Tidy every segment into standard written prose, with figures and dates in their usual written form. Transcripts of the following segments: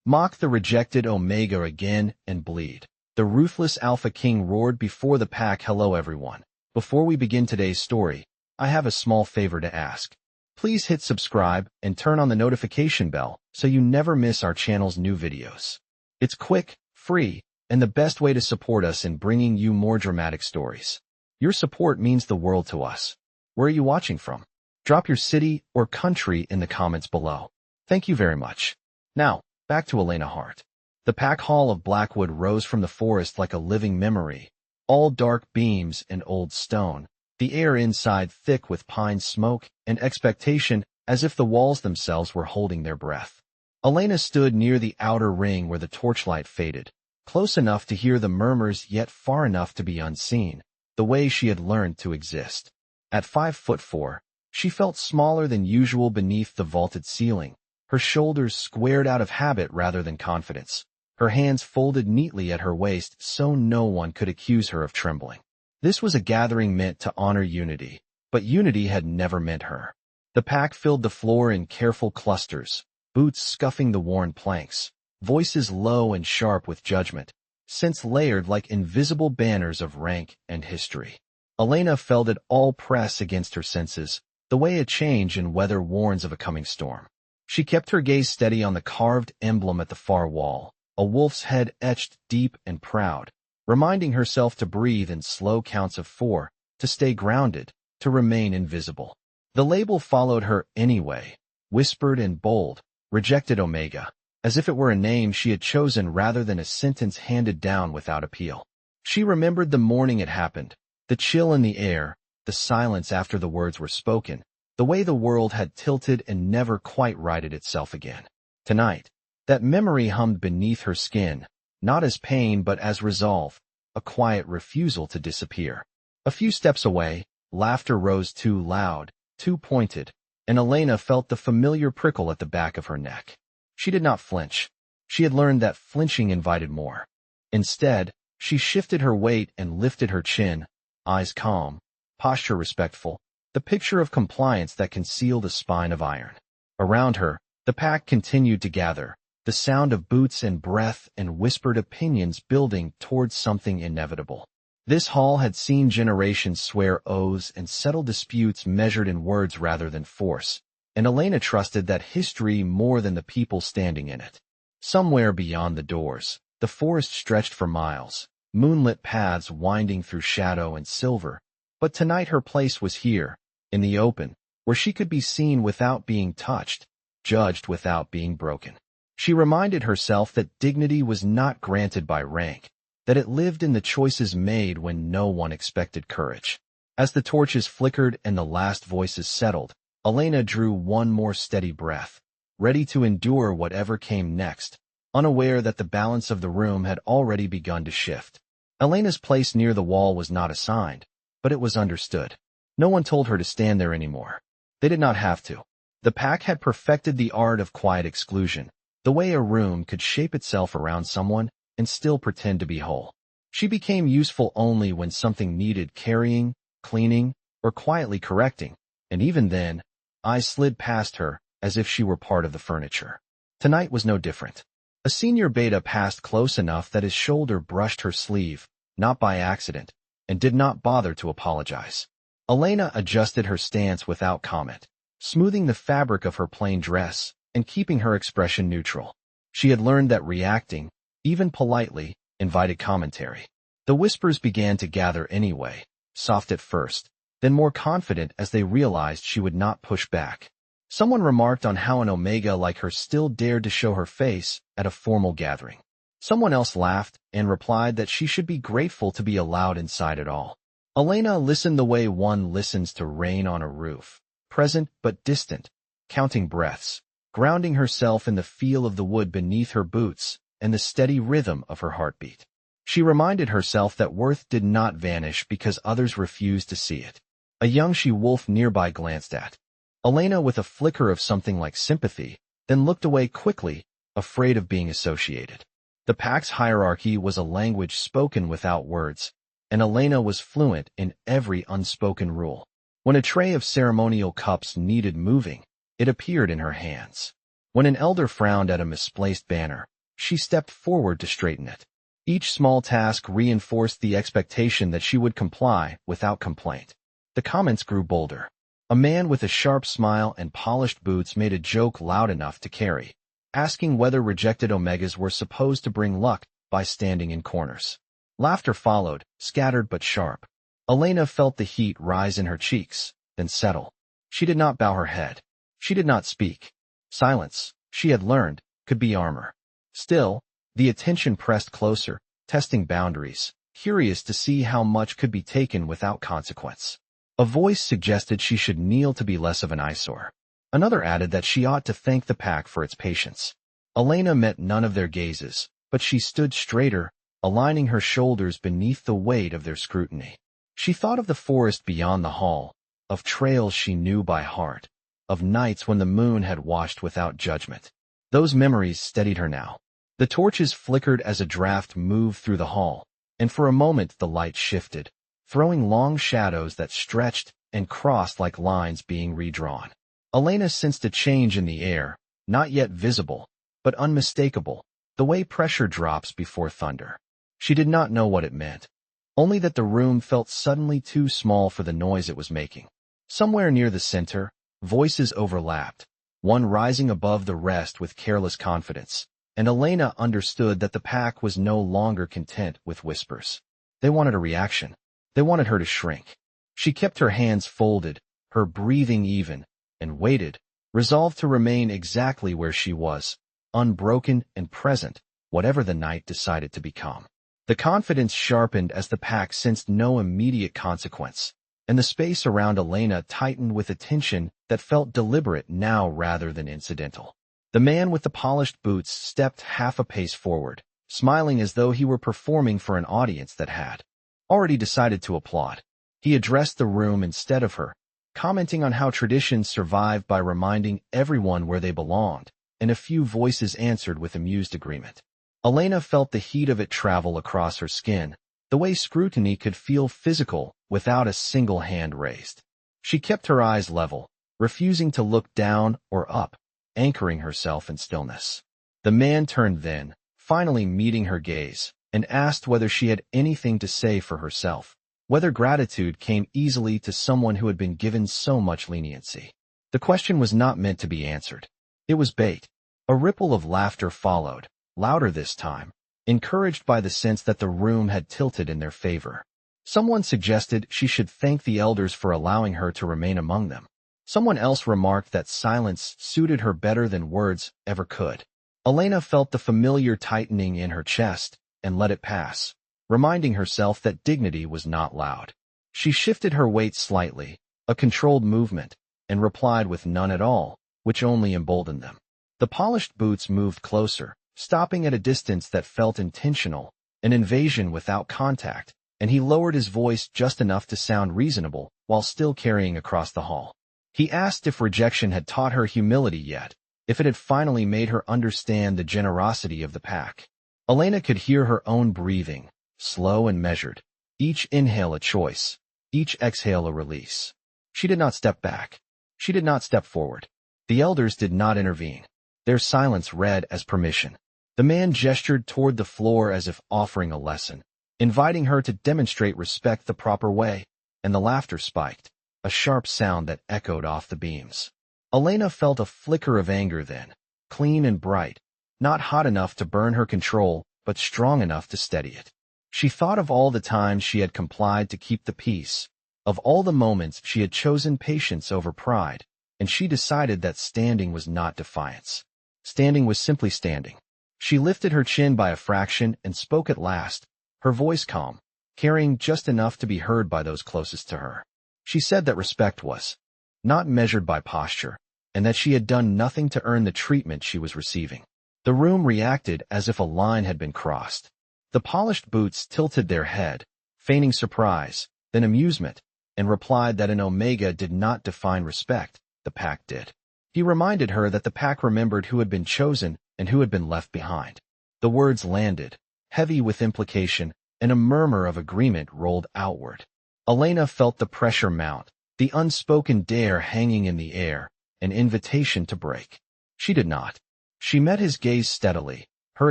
Mock the rejected Omega again and bleed. The ruthless Alpha King roared before the pack. Hello everyone. Before we begin today's story, I have a small favor to ask. Please hit subscribe and turn on the notification bell so you never miss our channel's new videos. It's quick, free, and the best way to support us in bringing you more dramatic stories. Your support means the world to us. Where are you watching from? Drop your city or country in the comments below. Thank you very much. Now, back to Elena Hart. The pack hall of Blackwood rose from the forest like a living memory, all dark beams and old stone, the air inside thick with pine smoke and expectation, as if the walls themselves were holding their breath. Elena stood near the outer ring where the torchlight faded, close enough to hear the murmurs yet far enough to be unseen, the way she had learned to exist. At 5'4", she felt smaller than usual beneath the vaulted ceiling, her shoulders squared out of habit rather than confidence, her hands folded neatly at her waist so no one could accuse her of trembling. This was a gathering meant to honor unity, but unity had never meant her. The pack filled the floor in careful clusters, boots scuffing the worn planks, voices low and sharp with judgment, scents layered like invisible banners of rank and history. Elena felt it all press against her senses, the way a change in weather warns of a coming storm. She kept her gaze steady on the carved emblem at the far wall, a wolf's head etched deep and proud, reminding herself to breathe in slow counts of 4, to stay grounded, to remain invisible. The label followed her anyway, whispered and bold, rejected Omega, as if it were a name she had chosen rather than a sentence handed down without appeal. She remembered the morning it happened, the chill in the air, the silence after the words were spoken, the way the world had tilted and never quite righted itself again. Tonight, that memory hummed beneath her skin, not as pain but as resolve, a quiet refusal to disappear. A few steps away, laughter rose too loud, too pointed, and Elena felt the familiar prickle at the back of her neck. She did not flinch. She had learned that flinching invited more. Instead, she shifted her weight and lifted her chin, eyes calm, posture respectful, the picture of compliance that concealed a spine of iron. Around her, the pack continued to gather, the sound of boots and breath and whispered opinions building towards something inevitable. This hall had seen generations swear oaths and settle disputes measured in words rather than force, and Elena trusted that history more than the people standing in it. Somewhere beyond the doors, the forest stretched for miles, moonlit paths winding through shadow and silver, but tonight her place was here, in the open, where she could be seen without being touched, judged without being broken. She reminded herself that dignity was not granted by rank, that it lived in the choices made when no one expected courage. As the torches flickered and the last voices settled, Elena drew one more steady breath, ready to endure whatever came next, unaware that the balance of the room had already begun to shift. Elena's place near the wall was not assigned, but it was understood. No one told her to stand there anymore. They did not have to. The pack had perfected the art of quiet exclusion, the way a room could shape itself around someone and still pretend to be whole. She became useful only when something needed carrying, cleaning, or quietly correcting, and even then, eyes slid past her as if she were part of the furniture. Tonight was no different. A senior beta passed close enough that his shoulder brushed her sleeve, not by accident, and did not bother to apologize. Elena adjusted her stance without comment, smoothing the fabric of her plain dress and keeping her expression neutral. She had learned that reacting, even politely, invited commentary. The whispers began to gather anyway, soft at first, then more confident as they realized she would not push back. Someone remarked on how an Omega like her still dared to show her face at a formal gathering. Someone else laughed and replied that she should be grateful to be allowed inside at all. Elena listened the way one listens to rain on a roof, present but distant, counting breaths, grounding herself in the feel of the wood beneath her boots and the steady rhythm of her heartbeat. She reminded herself that worth did not vanish because others refused to see it. A young she-wolf nearby glanced at Elena with a flicker of something like sympathy, then looked away quickly, afraid of being associated. The pack's hierarchy was a language spoken without words, and Elena was fluent in every unspoken rule. When a tray of ceremonial cups needed moving, it appeared in her hands. When an elder frowned at a misplaced banner, she stepped forward to straighten it. Each small task reinforced the expectation that she would comply without complaint. The comments grew bolder. A man with a sharp smile and polished boots made a joke loud enough to carry, asking whether rejected omegas were supposed to bring luck by standing in corners. Laughter followed, scattered but sharp. Elena felt the heat rise in her cheeks, then settle. She did not bow her head. She did not speak. Silence, she had learned, could be armor. Still, the attention pressed closer, testing boundaries, curious to see how much could be taken without consequence. A voice suggested she should kneel to be less of an eyesore. Another added that she ought to thank the pack for its patience. Elena met none of their gazes, but she stood straighter, aligning her shoulders beneath the weight of their scrutiny. She thought of the forest beyond the hall, of trails she knew by heart, of nights when the moon had washed without judgment. Those memories steadied her now. The torches flickered as a draft moved through the hall, and for a moment the light shifted, throwing long shadows that stretched and crossed like lines being redrawn. Elena sensed a change in the air, not yet visible, but unmistakable, the way pressure drops before thunder. She did not know what it meant, only that the room felt suddenly too small for the noise it was making. Somewhere near the center, voices overlapped, one rising above the rest with careless confidence, and Elena understood that the pack was no longer content with whispers. They wanted a reaction. They wanted her to shrink. She kept her hands folded, her breathing even, and waited, resolved to remain exactly where she was, unbroken and present, whatever the night decided to become. The confidence sharpened as the pack sensed no immediate consequence, and the space around Elena tightened with a tension that felt deliberate now rather than incidental. The man with the polished boots stepped half a pace forward, smiling as though he were performing for an audience that had already decided to applaud. He addressed the room instead of her, commenting on how traditions survived by reminding everyone where they belonged, and a few voices answered with amused agreement. Elena felt the heat of it travel across her skin, the way scrutiny could feel physical without a single hand raised. She kept her eyes level, refusing to look down or up, anchoring herself in stillness. The man turned then, finally meeting her gaze, and asked whether she had anything to say for herself, whether gratitude came easily to someone who had been given so much leniency. The question was not meant to be answered. It was bait. A ripple of laughter followed, louder this time, encouraged by the sense that the room had tilted in their favor. Someone suggested she should thank the elders for allowing her to remain among them. Someone else remarked that silence suited her better than words ever could. Elena felt the familiar tightening in her chest and let it pass, reminding herself that dignity was not loud. She shifted her weight slightly, a controlled movement, and replied with none at all, which only emboldened them. The polished boots moved closer, stopping at a distance that felt intentional, an invasion without contact, and he lowered his voice just enough to sound reasonable while still carrying across the hall. He asked if rejection had taught her humility yet, if it had finally made her understand the generosity of the pack. Elena could hear her own breathing, slow and measured, each inhale a choice, each exhale a release. She did not step back. She did not step forward. The elders did not intervene. Their silence read as permission. The man gestured toward the floor as if offering a lesson, inviting her to demonstrate respect the proper way, and the laughter spiked, a sharp sound that echoed off the beams. Elena felt a flicker of anger then, clean and bright, not hot enough to burn her control, but strong enough to steady it. She thought of all the times she had complied to keep the peace, of all the moments she had chosen patience over pride, and she decided that standing was not defiance. Standing was simply standing. She lifted her chin by a fraction and spoke at last, her voice calm, carrying just enough to be heard by those closest to her. She said that respect was not measured by posture, and that she had done nothing to earn the treatment she was receiving. The room reacted as if a line had been crossed. The polished boots tilted their head, feigning surprise, then amusement, and replied that an omega did not define respect, the pack did. He reminded her that the pack remembered who had been chosen and who had been left behind. The words landed, heavy with implication, and a murmur of agreement rolled outward. Elena felt the pressure mount, the unspoken dare hanging in the air, an invitation to break. She did not. She met his gaze steadily, her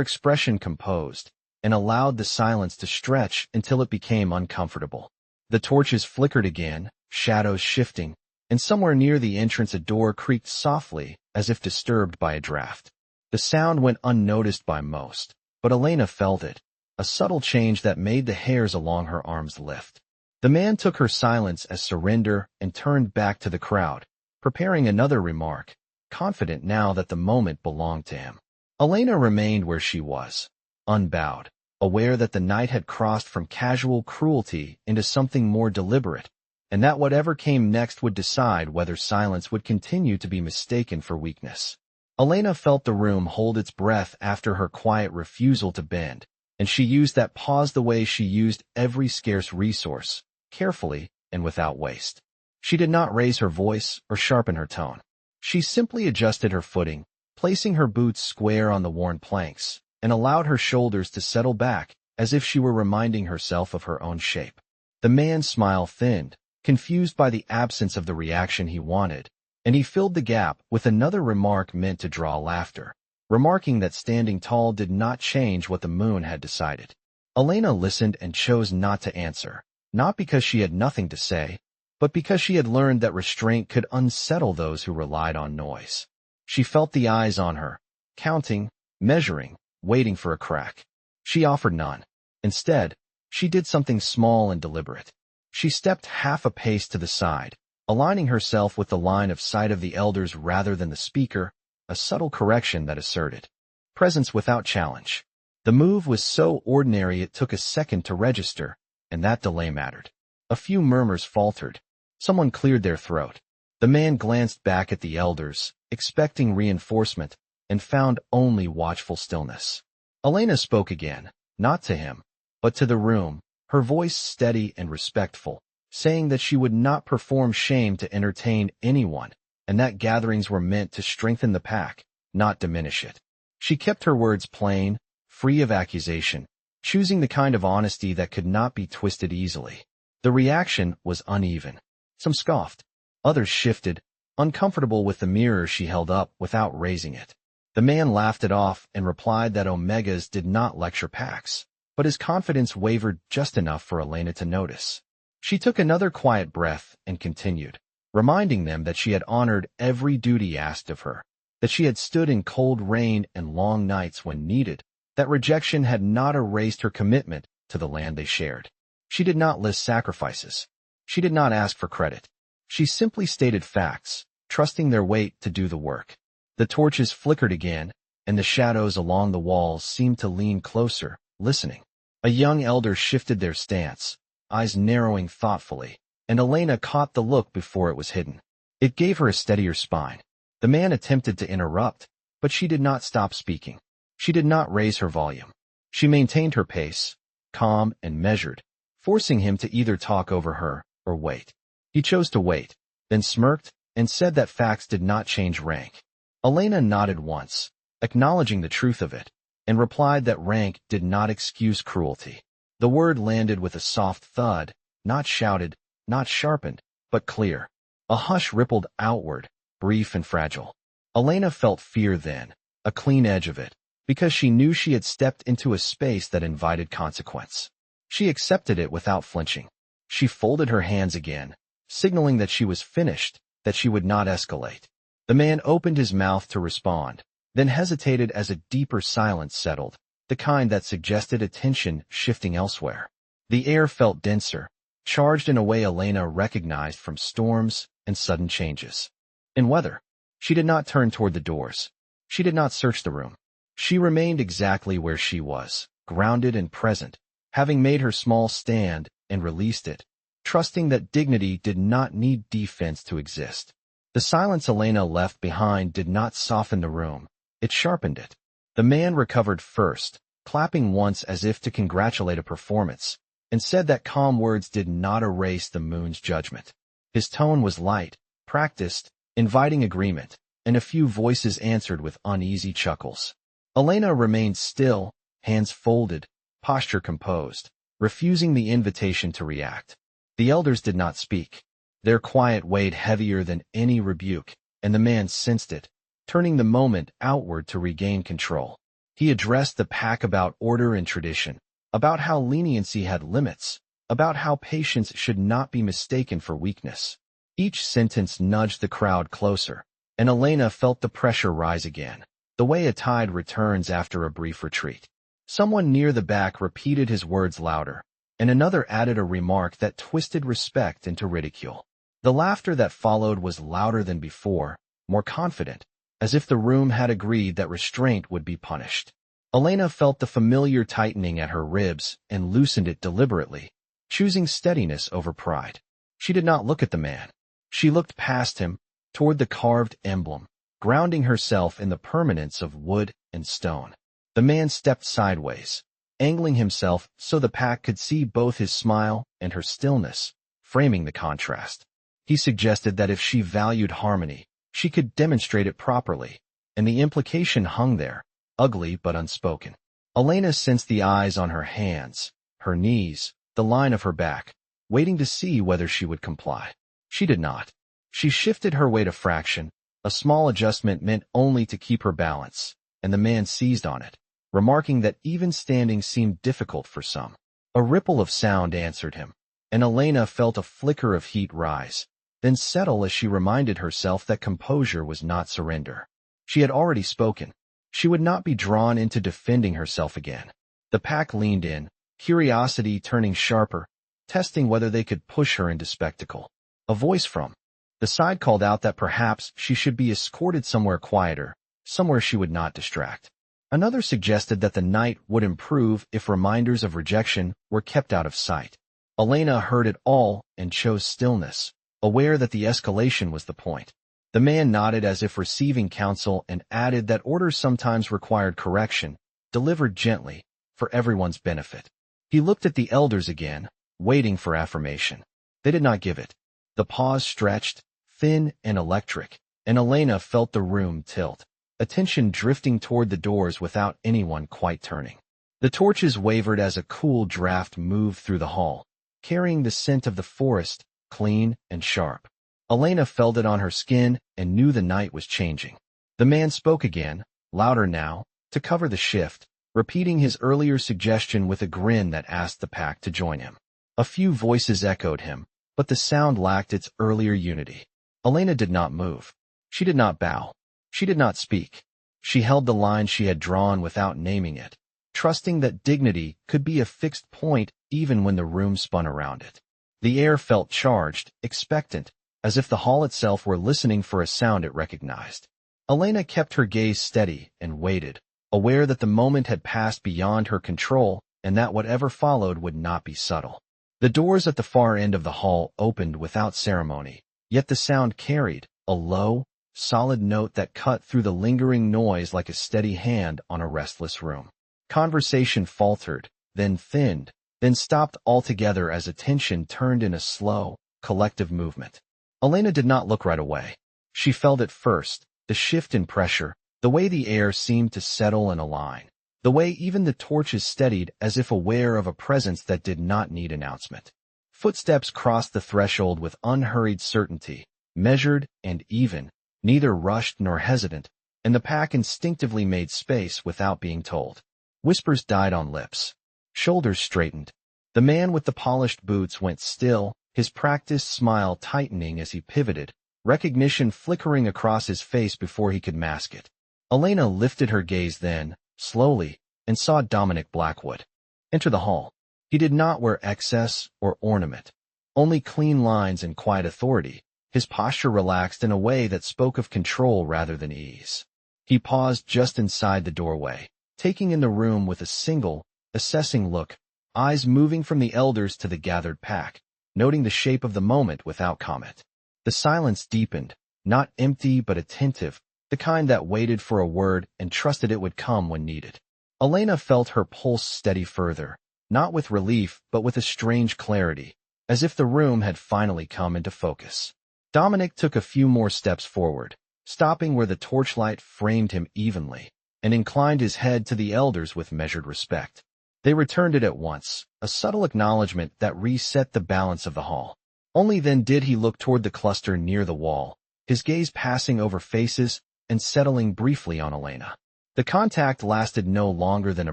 expression composed, and allowed the silence to stretch until it became uncomfortable. The torches flickered again, shadows shifting, and somewhere near the entrance a door creaked softly, as if disturbed by a draft. The sound went unnoticed by most, but Elena felt it, a subtle change that made the hairs along her arms lift. The man took her silence as surrender and turned back to the crowd, preparing another remark, confident now that the moment belonged to him. Elena remained where she was, unbowed, aware that the night had crossed from casual cruelty into something more deliberate, and that whatever came next would decide whether silence would continue to be mistaken for weakness. Elena felt the room hold its breath after her quiet refusal to bend, and she used that pause the way she used every scarce resource, carefully and without waste. She did not raise her voice or sharpen her tone. She simply adjusted her footing, placing her boots square on the worn planks, and allowed her shoulders to settle back as if she were reminding herself of her own shape. The man's smile thinned, confused by the absence of the reaction he wanted, and he filled the gap with another remark meant to draw laughter, remarking that standing tall did not change what the moon had decided. Elena listened and chose not to answer, not because she had nothing to say, but because she had learned that restraint could unsettle those who relied on noise. She felt the eyes on her, counting, measuring, waiting for a crack. She offered none. Instead, she did something small and deliberate. She stepped half a pace to the side, aligning herself with the line of sight of the elders rather than the speaker, a subtle correction that asserted presence without challenge. The move was so ordinary it took a second to register, and that delay mattered. A few murmurs faltered. Someone cleared their throat. The man glanced back at the elders, expecting reinforcement, and found only watchful stillness. Elena spoke again, not to him, but to the room, her voice steady and respectful, saying that she would not perform shame to entertain anyone, and that gatherings were meant to strengthen the pack, not diminish it. She kept her words plain, free of accusation, choosing the kind of honesty that could not be twisted easily. The reaction was uneven. Some scoffed. Others shifted, uncomfortable with the mirror she held up without raising it. The man laughed it off and replied that Omegas did not lecture packs, but his confidence wavered just enough for Elena to notice. She took another quiet breath and continued, reminding them that she had honored every duty asked of her, that she had stood in cold rain and long nights when needed, that rejection had not erased her commitment to the land they shared. She did not list sacrifices. She did not ask for credit. She simply stated facts, trusting their weight to do the work. The torches flickered again, and the shadows along the walls seemed to lean closer, listening. A young elder shifted their stance, eyes narrowing thoughtfully, and Elena caught the look before it was hidden. It gave her a steadier spine. The man attempted to interrupt, but she did not stop speaking. She did not raise her volume. She maintained her pace, calm and measured, forcing him to either talk over her or wait. He chose to wait, then smirked and said that facts did not change rank. Elena nodded once, acknowledging the truth of it, and replied that rank did not excuse cruelty. The word landed with a soft thud, not shouted, not sharpened, but clear. A hush rippled outward, brief and fragile. Elena felt fear then, a clean edge of it, because she knew she had stepped into a space that invited consequence. She accepted it without flinching. She folded her hands again, signaling that she was finished, that she would not escalate. The man opened his mouth to respond, then hesitated as a deeper silence settled, the kind that suggested attention shifting elsewhere. The air felt denser, charged in a way Elena recognized from storms and sudden changes. In weather, she did not turn toward the doors. She did not search the room. She remained exactly where she was, grounded and present, having made her small stand and released it, trusting that dignity did not need defense to exist. The silence Elena left behind did not soften the room, it sharpened it. The man recovered first, clapping once as if to congratulate a performance, and said that calm words did not erase the moon's judgment. His tone was light, practiced, inviting agreement, and a few voices answered with uneasy chuckles. Elena remained still, hands folded, posture composed, refusing the invitation to react. The elders did not speak. Their quiet weighed heavier than any rebuke, and the man sensed it, turning the moment outward to regain control. He addressed the pack about order and tradition, about how leniency had limits, about how patience should not be mistaken for weakness. Each sentence nudged the crowd closer, and Elena felt the pressure rise again, the way a tide returns after a brief retreat. Someone near the back repeated his words louder, and another added a remark that twisted respect into ridicule. The laughter that followed was louder than before, more confident, as if the room had agreed that restraint would be punished. Elena felt the familiar tightening at her ribs and loosened it deliberately, choosing steadiness over pride. She did not look at the man. She looked past him, toward the carved emblem, grounding herself in the permanence of wood and stone. The man stepped sideways, angling himself so the pack could see both his smile and her stillness, framing the contrast. He suggested that if she valued harmony, she could demonstrate it properly, and the implication hung there, ugly but unspoken. Elena sensed the eyes on her hands, her knees, the line of her back, waiting to see whether she would comply. She did not. She shifted her weight a fraction, a small adjustment meant only to keep her balance, and the man seized on it, remarking that even standing seemed difficult for some. A ripple of sound answered him, and Elena felt a flicker of heat rise, then settle as she reminded herself that composure was not surrender. She had already spoken. She would not be drawn into defending herself again. The pack leaned in, curiosity turning sharper, testing whether they could push her into spectacle. A voice from the side called out that perhaps she should be escorted somewhere quieter, somewhere she would not distract. Another suggested that the night would improve if reminders of rejection were kept out of sight. Elena heard it all and chose stillness, aware that the escalation was the point. The man nodded as if receiving counsel and added that orders sometimes required correction, delivered gently, for everyone's benefit. He looked at the elders again, waiting for affirmation. They did not give it. The pause stretched, thin and electric, and Elena felt the room tilt, attention drifting toward the doors without anyone quite turning. The torches wavered as a cool draft moved through the hall, carrying the scent of the forest, clean and sharp. Elena felt it on her skin and knew the night was changing. The man spoke again, louder now, to cover the shift, repeating his earlier suggestion with a grin that asked the pack to join him. A few voices echoed him, but the sound lacked its earlier unity. Elena did not move. She did not bow. She did not speak. She held the line she had drawn without naming it, trusting that dignity could be a fixed point even when the room spun around it. The air felt charged, expectant, as if the hall itself were listening for a sound it recognized. Elena kept her gaze steady and waited, aware that the moment had passed beyond her control and that whatever followed would not be subtle. The doors at the far end of the hall opened without ceremony, yet the sound carried, a low, solid note that cut through the lingering noise like a steady hand on a restless room. Conversation faltered, then thinned, then stopped altogether as attention turned in a slow, collective movement. Elena did not look right away. She felt it first, the shift in pressure, the way the air seemed to settle and align, the way even the torches steadied as if aware of a presence that did not need announcement. Footsteps crossed the threshold with unhurried certainty, measured and even, neither rushed nor hesitant, and the pack instinctively made space without being told. Whispers died on lips. Shoulders straightened. The man with the polished boots went still, his practiced smile tightening as he pivoted, recognition flickering across his face before he could mask it. Elena lifted her gaze then, slowly, and saw Dominic Blackwood enter the hall. He did not wear excess or ornament, only clean lines and quiet authority, his posture relaxed in a way that spoke of control rather than ease. He paused just inside the doorway, taking in the room with a single, assessing look, eyes moving from the elders to the gathered pack, noting the shape of the moment without comment. The silence deepened, not empty but attentive, the kind that waited for a word and trusted it would come when needed. Elena felt her pulse steady further, not with relief but with a strange clarity, as if the room had finally come into focus. Dominic took a few more steps forward, stopping where the torchlight framed him evenly, and inclined his head to the elders with measured respect. They returned it at once, a subtle acknowledgement that reset the balance of the hall. Only then did he look toward the cluster near the wall, his gaze passing over faces and settling briefly on Elena. The contact lasted no longer than a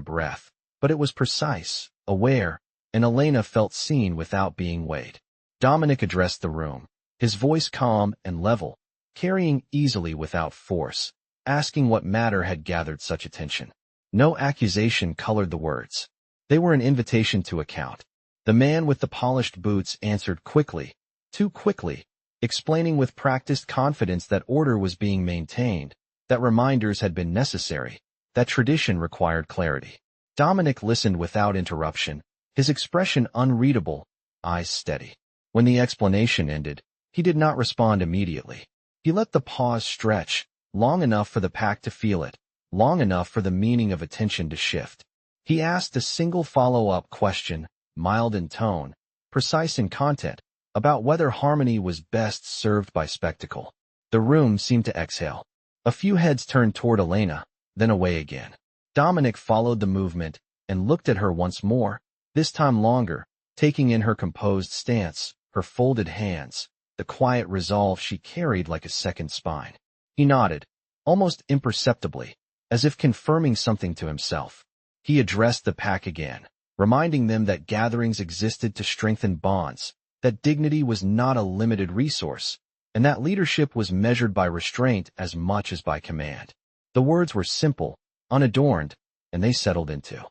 breath, but it was precise, aware, and Elena felt seen without being weighed. Dominic addressed the room, his voice calm and level, carrying easily without force, asking what matter had gathered such attention. No accusation colored the words. They were an invitation to account. The man with the polished boots answered quickly, too quickly, explaining with practiced confidence that order was being maintained, that reminders had been necessary, that tradition required clarity. Dominic listened without interruption, his expression unreadable, eyes steady. When the explanation ended, he did not respond immediately. He let the pause stretch, long enough for the pack to feel it, long enough for the meaning of attention to shift. He asked a single follow-up question, mild in tone, precise in content, about whether harmony was best served by spectacle. The room seemed to exhale. A few heads turned toward Elena, then away again. Dominic followed the movement and looked at her once more, this time longer, taking in her composed stance, her folded hands, the quiet resolve she carried like a second spine. He nodded, almost imperceptibly, as if confirming something to himself. He addressed the pack again, reminding them that gatherings existed to strengthen bonds, that dignity was not a limited resource, and that leadership was measured by restraint as much as by command. The words were simple, unadorned, and they settled into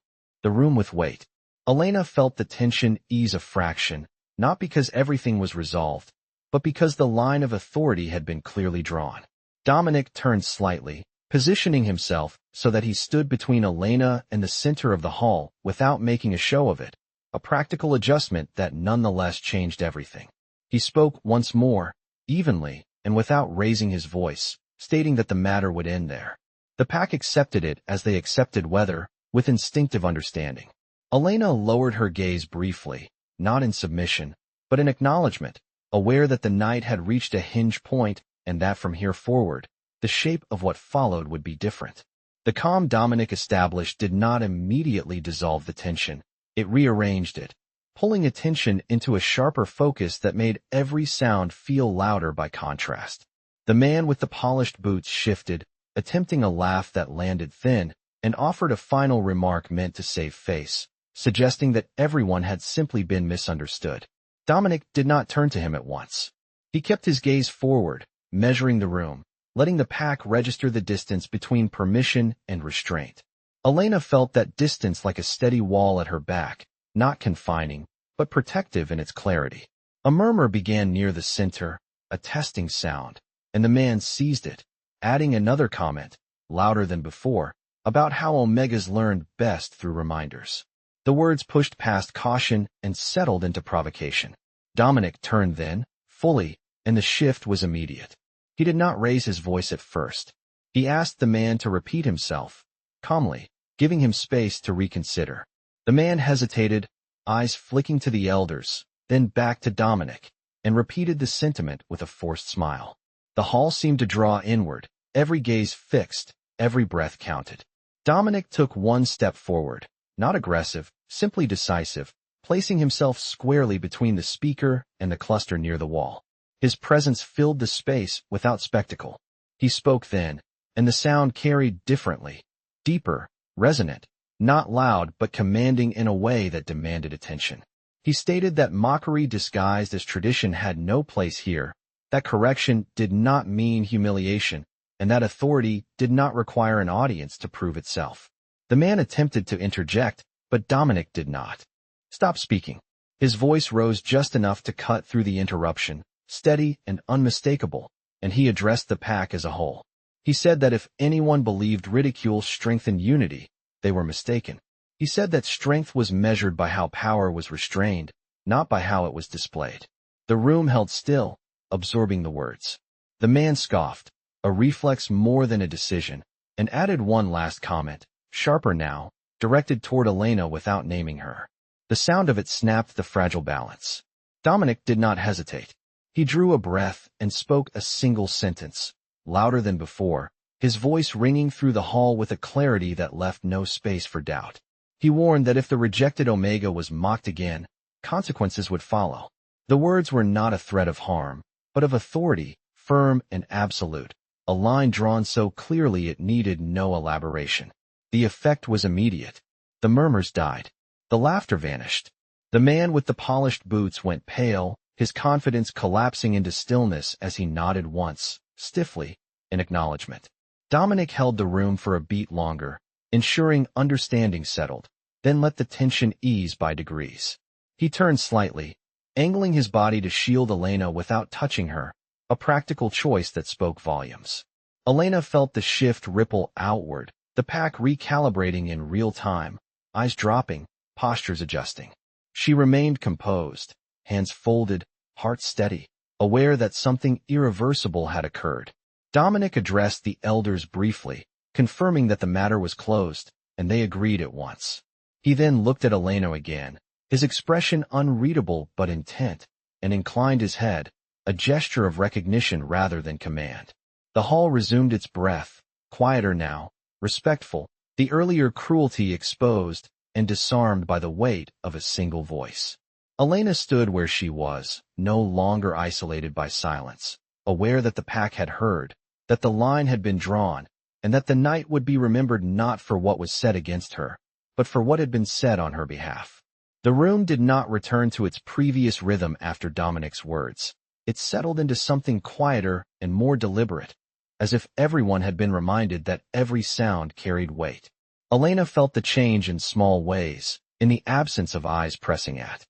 the room with weight. Elena felt the tension ease a fraction, not because everything was resolved, but because the line of authority had been clearly drawn. Dominic turned slightly, positioning himself so that he stood between Elena and the center of the hall without making a show of it, a practical adjustment that nonetheless changed everything. He spoke once more, evenly, and without raising his voice, stating that the matter would end there. The pack accepted it as they accepted weather, with instinctive understanding. Elena lowered her gaze briefly, not in submission, but in acknowledgement, aware that the night had reached a hinge point and that from here forward, the shape of what followed would be different. The calm Dominic established did not immediately dissolve the tension. It rearranged it, pulling attention into a sharper focus that made every sound feel louder by contrast. The man with the polished boots shifted, attempting a laugh that landed thin, and offered a final remark meant to save face, suggesting that everyone had simply been misunderstood. Dominic did not turn to him at once. He kept his gaze forward, measuring the room, letting the pack register the distance between permission and restraint. Elena felt that distance like a steady wall at her back, not confining, but protective in its clarity. A murmur began near the center, a testing sound, and the man seized it, adding another comment, louder than before, about how Omegas learned best through reminders. The words pushed past caution and settled into provocation. Dominic turned then, fully, and the shift was immediate. He did not raise his voice at first. He asked the man to repeat himself, calmly, giving him space to reconsider. The man hesitated, eyes flicking to the elders, then back to Dominic, and repeated the sentiment with a forced smile. The hall seemed to draw inward, every gaze fixed, every breath counted. Dominic took one step forward, not aggressive, simply decisive, placing himself squarely between the speaker and the cluster near the wall. His presence filled the space without spectacle. He spoke then, and the sound carried differently, deeper, resonant, not loud but commanding in a way that demanded attention. He stated that mockery disguised as tradition had no place here, that correction did not mean humiliation, and that authority did not require an audience to prove itself. The man attempted to interject, but Dominic did not. Stop speaking. His voice rose just enough to cut through the interruption, steady and unmistakable, and he addressed the pack as a whole. He said that if anyone believed ridicule strengthened unity, they were mistaken. He said that strength was measured by how power was restrained, not by how it was displayed. The room held still, absorbing the words. The man scoffed, a reflex more than a decision, and added one last comment, sharper now, directed toward Elena without naming her. The sound of it snapped the fragile balance. Dominic did not hesitate. He drew a breath and spoke a single sentence, louder than before, his voice ringing through the hall with a clarity that left no space for doubt. He warned that if the rejected Omega was mocked again, consequences would follow. The words were not a threat of harm, but of authority, firm and absolute, a line drawn so clearly it needed no elaboration. The effect was immediate. The murmurs died. The laughter vanished. The man with the polished boots went pale, his confidence collapsing into stillness as he nodded once, stiffly, in acknowledgement. Dominic held the room for a beat longer, ensuring understanding settled, then let the tension ease by degrees. He turned slightly, angling his body to shield Elena without touching her, a practical choice that spoke volumes. Elena felt the shift ripple outward, the pack recalibrating in real time, eyes dropping, postures adjusting. She remained composed, hands folded, heart steady, aware that something irreversible had occurred. Dominic addressed the elders briefly, confirming that the matter was closed, and they agreed at once. He then looked at Elena again, his expression unreadable but intent, and inclined his head, a gesture of recognition rather than command. The hall resumed its breath, quieter now, respectful, the earlier cruelty exposed and disarmed by the weight of a single voice. Elena stood where she was, no longer isolated by silence, aware that the pack had heard, that the line had been drawn, and that the night would be remembered not for what was said against her, but for what had been said on her behalf. The room did not return to its previous rhythm after Dominic's words. It settled into something quieter and more deliberate, as if everyone had been reminded that every sound carried weight. Elena felt the change in small ways, in the absence of eyes pressing at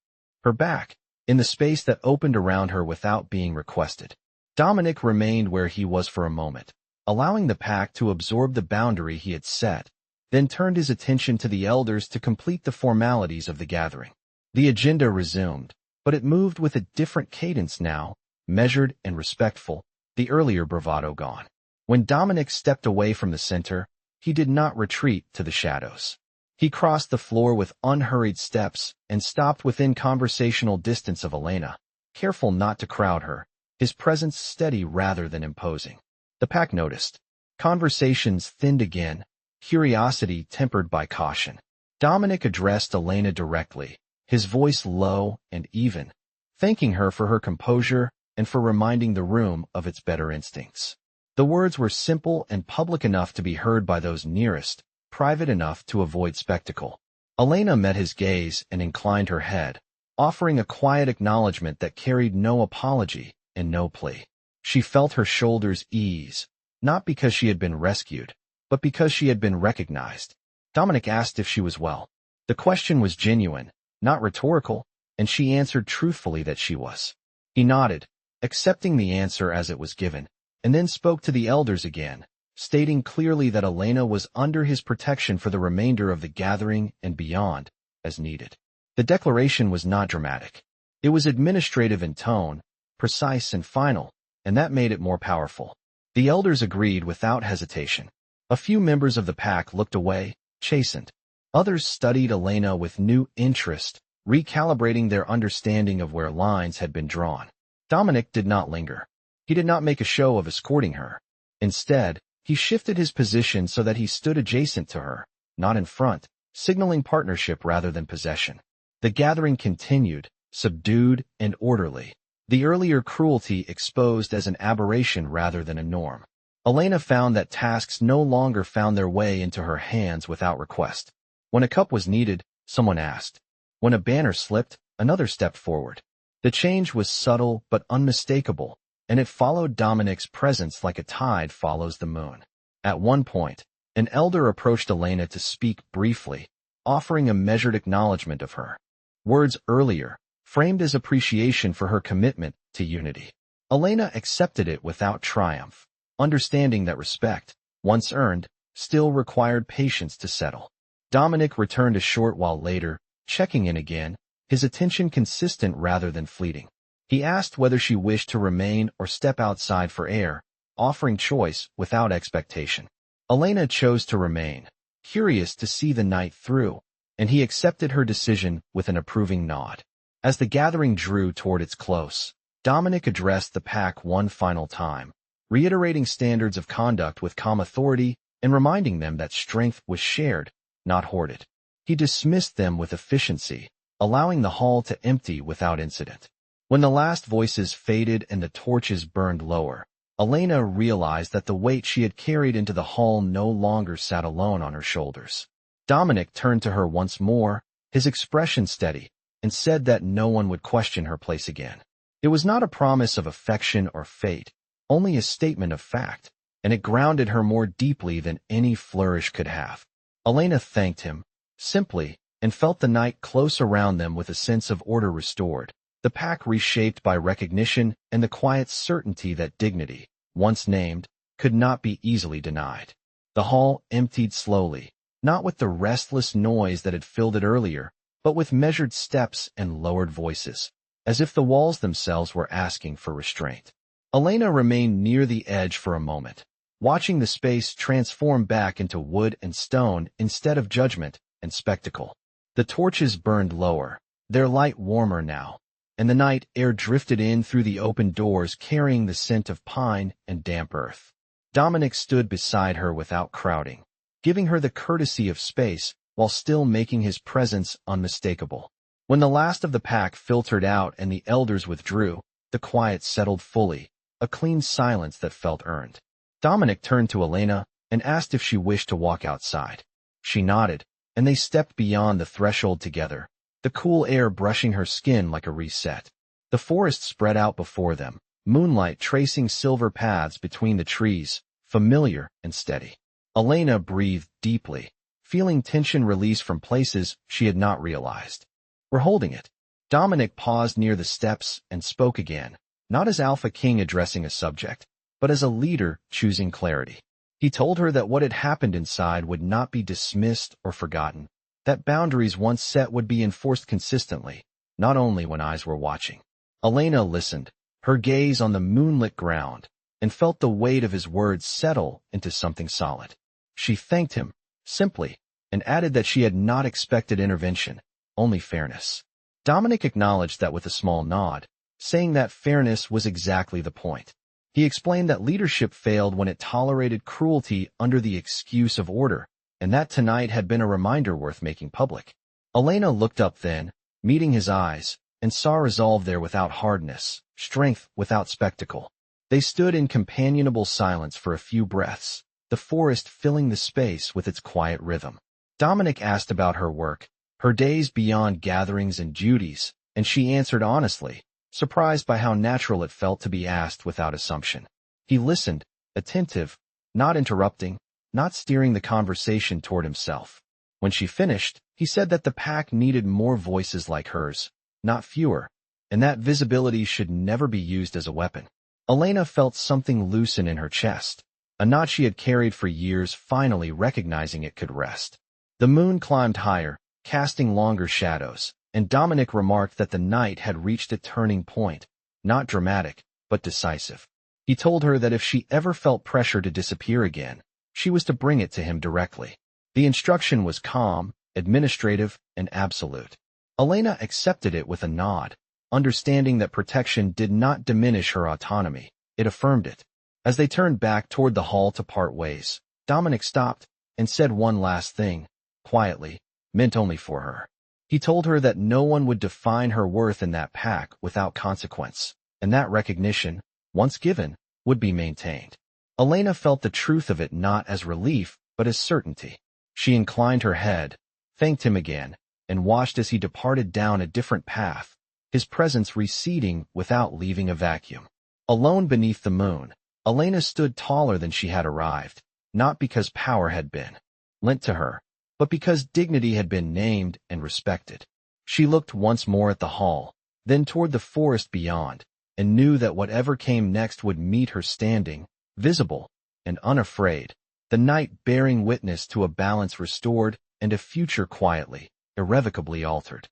her back, in the space that opened around her without being requested. Dominic remained where he was for a moment, allowing the pack to absorb the boundary he had set, then turned his attention to the elders to complete the formalities of the gathering. The agenda resumed, but it moved with a different cadence now, measured and respectful, the earlier bravado gone. When Dominic stepped away from the center, he did not retreat to the shadows. He crossed the floor with unhurried steps and stopped within conversational distance of Elena, careful not to crowd her, his presence steady rather than imposing. The pack noticed. Conversations thinned again, curiosity tempered by caution. Dominic addressed Elena directly, his voice low and even, thanking her for her composure and for reminding the room of its better instincts. The words were simple and public enough to be heard by those nearest, private enough to avoid spectacle. Elena met his gaze and inclined her head, offering a quiet acknowledgement that carried no apology and no plea. She felt her shoulders ease, not because she had been rescued, but because she had been recognized. Dominic asked if she was well. The question was genuine, not rhetorical, and she answered truthfully that she was. He nodded, accepting the answer as it was given, and then spoke to the elders again, stating clearly that Elena was under his protection for the remainder of the gathering and beyond, as needed. The declaration was not dramatic. It was administrative in tone, precise and final, and that made it more powerful. The elders agreed without hesitation. A few members of the pack looked away, chastened. Others studied Elena with new interest, recalibrating their understanding of where lines had been drawn. Dominic did not linger. He did not make a show of escorting her. Instead, he shifted his position so that he stood adjacent to her, not in front, signaling partnership rather than possession. The gathering continued, subdued and orderly, the earlier cruelty exposed as an aberration rather than a norm. Elena found that tasks no longer found their way into her hands without request. When a cup was needed, someone asked. When a banner slipped, another stepped forward. The change was subtle but unmistakable, and it followed Dominic's presence like a tide follows the moon. At one point, an elder approached Elena to speak briefly, offering a measured acknowledgement of her words earlier, framed as appreciation for her commitment to unity. Elena accepted it without triumph, understanding that respect, once earned, still required patience to settle. Dominic returned a short while later, checking in again, his attention consistent rather than fleeting. He asked whether she wished to remain or step outside for air, offering choice without expectation. Elena chose to remain, curious to see the night through, and he accepted her decision with an approving nod. As the gathering drew toward its close, Dominic addressed the pack one final time, reiterating standards of conduct with calm authority and reminding them that strength was shared, not hoarded. He dismissed them with efficiency, allowing the hall to empty without incident. When the last voices faded and the torches burned lower, Elena realized that the weight she had carried into the hall no longer sat alone on her shoulders. Dominic turned to her once more, his expression steady, and said that no one would question her place again. It was not a promise of affection or fate, only a statement of fact, and it grounded her more deeply than any flourish could have. Elena thanked him, simply, and felt the night close around them with a sense of order restored, the pack reshaped by recognition and the quiet certainty that dignity, once named, could not be easily denied. The hall emptied slowly, not with the restless noise that had filled it earlier, but with measured steps and lowered voices, as if the walls themselves were asking for restraint. Elena remained near the edge for a moment, watching the space transform back into wood and stone instead of judgment and spectacle. The torches burned lower, their light warmer now, and the night air drifted in through the open doors carrying the scent of pine and damp earth. Dominic stood beside her without crowding, giving her the courtesy of space while still making his presence unmistakable. When the last of the pack filtered out and the elders withdrew, the quiet settled fully, a clean silence that felt earned. Dominic turned to Elena and asked if she wished to walk outside. She nodded, and they stepped beyond the threshold together, the cool air brushing her skin like a reset. The forest spread out before them, moonlight tracing silver paths between the trees, familiar and steady. Elena breathed deeply, feeling tension release from places she had not realized. "We're holding it." Dominic paused near the steps and spoke again, not as Alpha King addressing a subject, but as a leader choosing clarity. He told her that what had happened inside would not be dismissed or forgotten, that boundaries once set would be enforced consistently, not only when eyes were watching. Elena listened, her gaze on the moonlit ground, and felt the weight of his words settle into something solid. She thanked him, simply, and added that she had not expected intervention, only fairness. Dominic acknowledged that with a small nod, saying that fairness was exactly the point. He explained that leadership failed when it tolerated cruelty under the excuse of order, and that tonight had been a reminder worth making public. Elena looked up then, meeting his eyes, and saw resolve there without hardness, strength without spectacle. They stood in companionable silence for a few breaths, the forest filling the space with its quiet rhythm. Dominic asked about her work, her days beyond gatherings and duties, and she answered honestly, surprised by how natural it felt to be asked without assumption. He listened, attentive, not interrupting, not steering the conversation toward himself. When she finished, he said that the pack needed more voices like hers, not fewer, and that visibility should never be used as a weapon. Elena felt something loosen in her chest, a knot she had carried for years finally recognizing it could rest. The moon climbed higher, casting longer shadows, and Dominic remarked that the night had reached a turning point, not dramatic, but decisive. He told her that if she ever felt pressure to disappear again, she was to bring it to him directly. The instruction was calm, administrative, and absolute. Elena accepted it with a nod, understanding that protection did not diminish her autonomy, it affirmed it. As they turned back toward the hall to part ways, Dominic stopped and said one last thing, quietly, meant only for her. He told her that no one would define her worth in that pack without consequence, and that recognition, once given, would be maintained. Elena felt the truth of it not as relief, but as certainty. She inclined her head, thanked him again, and watched as he departed down a different path, his presence receding without leaving a vacuum. Alone beneath the moon, Elena stood taller than she had arrived, not because power had been lent to her, but because dignity had been named and respected. She looked once more at the hall, then toward the forest beyond, and knew that whatever came next would meet her standing, visible and unafraid, the night bearing witness to a balance restored and a future quietly, irrevocably altered.